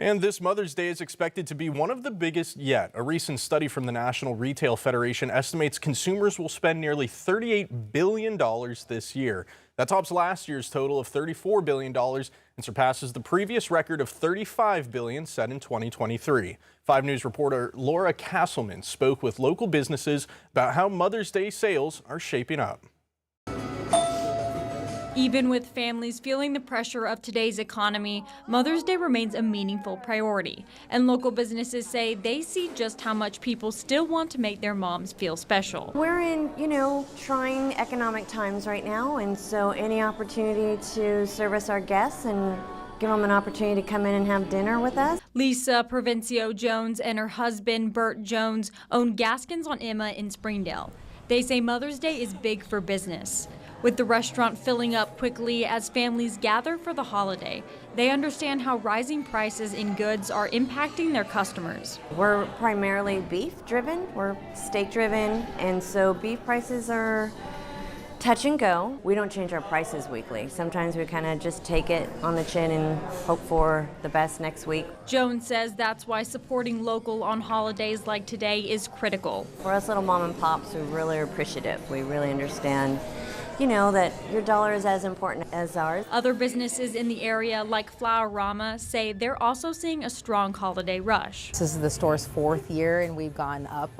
And this Mother's Day is expected to be one of the biggest yet. A recent study from the National Retail Federation estimates consumers will spend nearly $38 billion this year. That tops last year's total of $34 billion and surpasses the previous record of $35 billion set in 2023. 5 News reporter Laura Castleman spoke with local businesses about how Mother's Day sales are shaping up. Even with families feeling the pressure of today's economy, Mother's Day remains a meaningful priority. And local businesses say they see just how much people still want to make their moms feel special. We're in, trying economic times right now, and so any opportunity to service our guests and give them an opportunity to come in and have dinner with us. Lisa Provencio Jones and her husband, Bert Jones, own Gaskins on Emma in Springdale. They say Mother's Day is big for business. With the restaurant filling up quickly as families gather for the holiday, they understand how rising prices in goods are impacting their customers. We're primarily beef driven, we're steak driven, and so beef prices are touch and go. We don't change our prices weekly. Sometimes we kind of just take it on the chin and hope for the best next week. Jones says that's why supporting local on holidays like today is critical. For us little mom and pops, we're really appreciative. We really understand that your dollar is as important as ours. Other businesses in the area, like Flower-Rama, say they're also seeing a strong holiday rush. This is the store's 4th year, and we've gone up.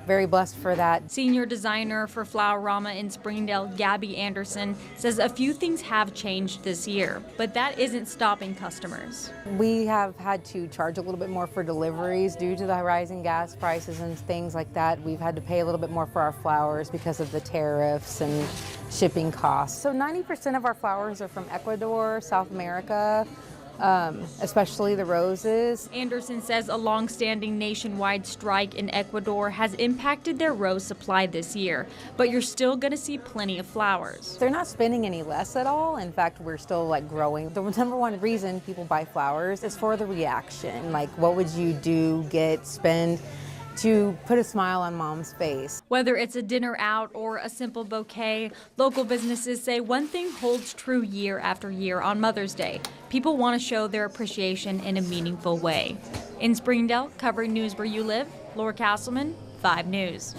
Very blessed for that. Senior designer for Flower-Rama in Springdale, Gabby Anderson, says a few things have changed this year, but that isn't stopping customers. We have had to charge a little bit more for deliveries due to the rising gas prices and things like that. We've had to pay a little bit more for our flowers because of the tariffs and shipping costs. So 90% of our flowers are from Ecuador, South America. Especially the roses. Anderson says a long-standing nationwide strike in Ecuador has impacted their rose supply this year, but you're still going to see plenty of flowers. They're not spending any less at all. In fact, we're still growing. The number one reason people buy flowers is for the reaction. What would you do, spend to put a smile on mom's face? Whether it's a dinner out or a simple bouquet, local businesses say one thing holds true year after year on Mother's Day. People want to show their appreciation in a meaningful way. In Springdale, covering news where you live, Laura Castleman, 5 News.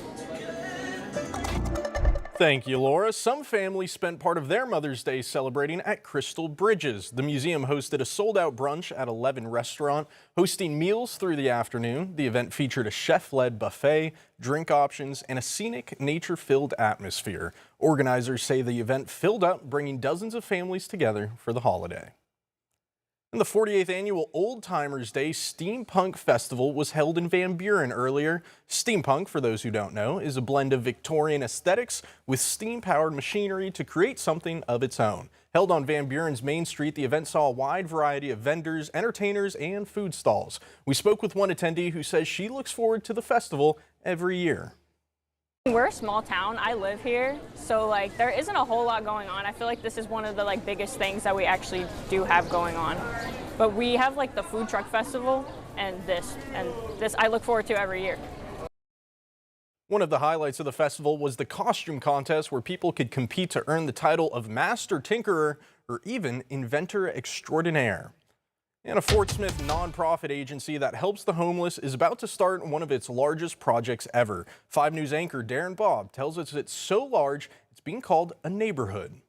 Thank you, Laura. Some families spent part of their Mother's Day celebrating at Crystal Bridges. The museum hosted a sold-out brunch at 11 Restaurant, hosting meals through the afternoon. The event featured a chef-led buffet, drink options, and a scenic, nature-filled atmosphere. Organizers say the event filled up, bringing dozens of families together for the holiday. And the 48th annual Old Timers Day Steampunk Festival was held in Van Buren earlier. Steampunk, for those who don't know, is a blend of Victorian aesthetics with steam-powered machinery to create something of its own. Held on Van Buren's Main Street, the event saw a wide variety of vendors, entertainers, and food stalls. We spoke with one attendee who says she looks forward to the festival every year. We're a small town. I live here, so there isn't a whole lot going on. I feel like this is one of the biggest things that we actually do have going on. But we have the food truck festival and this I look forward to every year. One of the highlights of the festival was the costume contest, where people could compete to earn the title of Master Tinkerer or even Inventor Extraordinaire. And a Fort Smith nonprofit agency that helps the homeless is about to start one of its largest projects ever. 5 News anchor Darren Bobb tells us it's so large, it's being called a neighborhood.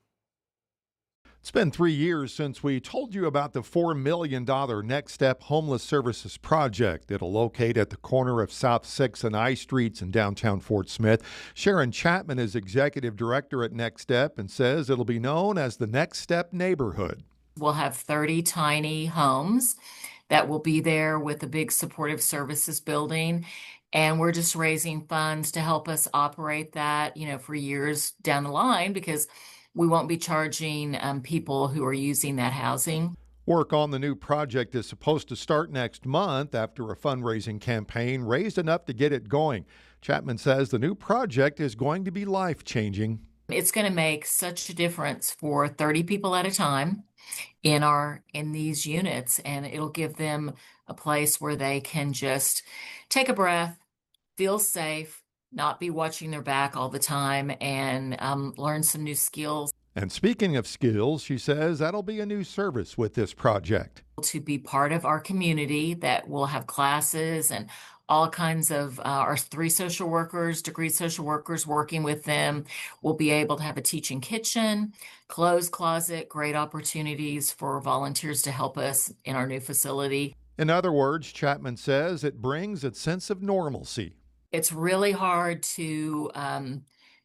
It's been 3 years since we told you about the $4 million Next Step Homeless Services Project. It'll locate at the corner of South 6th and I Streets in downtown Fort Smith. Sharon Chapman is executive director at Next Step and says it'll be known as the Next Step Neighborhood. We'll have 30 tiny homes that will be there with a big supportive services building. And we're just raising funds to help us operate that, for years down the line, because we won't be charging people who are using that housing. Work on the new project is supposed to start next month after a fundraising campaign raised enough to get it going. Chapman says the new project is going to be life-changing. It's going to make such a difference for 30 people at a time in these units, and it'll give them a place where they can just take a breath, feel safe, not be watching their back all the time, and learn some new skills. And speaking of skills, she says that'll be a new service with this project. To be part of our community that will have classes and all kinds of our 3 social workers, degreed social workers working with them. We'll be able to have a teaching kitchen, clothes closet, great opportunities for volunteers to help us in our new facility. In other words, Chapman says it brings a sense of normalcy. It's really hard to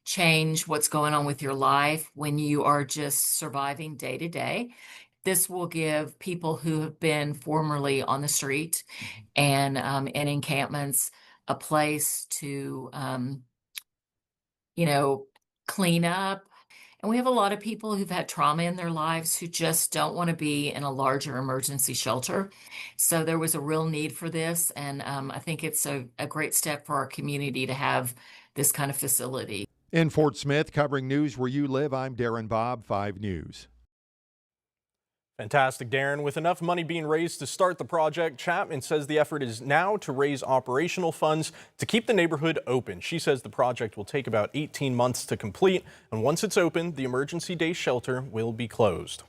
change what's going on with your life when you are just surviving day to day. This will give people who have been formerly on the street and in encampments a place to, clean up. And we have a lot of people who've had trauma in their lives who just don't want to be in a larger emergency shelter. So there was a real need for this. And I think it's a great step for our community to have this kind of facility. In Fort Smith, covering news where you live, I'm Darren Bobb, 5 News. Fantastic, Darren. With enough money being raised to start the project, Chapman says the effort is now to raise operational funds to keep the neighborhood open. She says the project will take about 18 months to complete, and once it's open, the emergency day shelter will be closed.